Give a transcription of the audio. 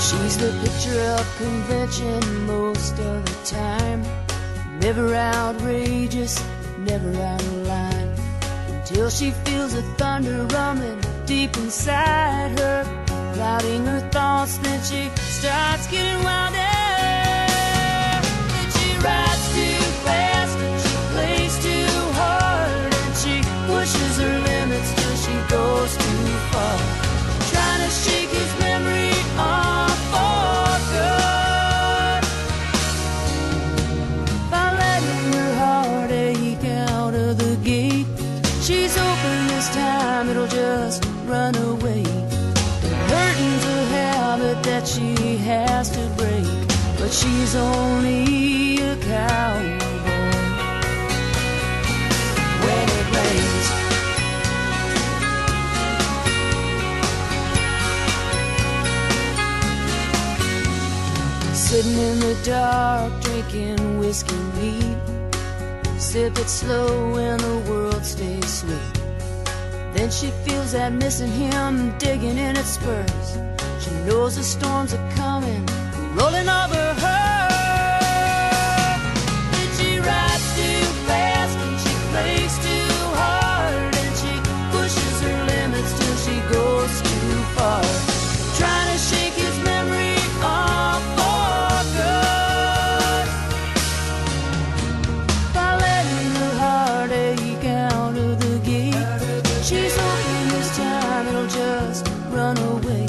She's the picture of convention most of the time. Never outrageous, never out of line. Until she feels the thunder rumbling deep inside her, clouding her thoughts, then she starts getting wilder. And she rides too fast, and she plays too hard, and she pushes her limits till she goes too far, trying to shake his memory off for good, by letting her heart ache out of the gate. She's hoping this time it'll just run away. Hurting's a habit that she has to break, but she's only a cowboy when it rains. Sitting in the dark, drinking whiskey neat, sip it slow when the world stays sweet. Then she feels that missing him digging in at spurs. She knows the storms are coming, rolling over her. And she rides too fast, and she plays too hard, and she pushes her limits till she goes too far, trying to shake his memory off for good, by letting her heart ache out of the gate. She's hoping this time it'll just run away.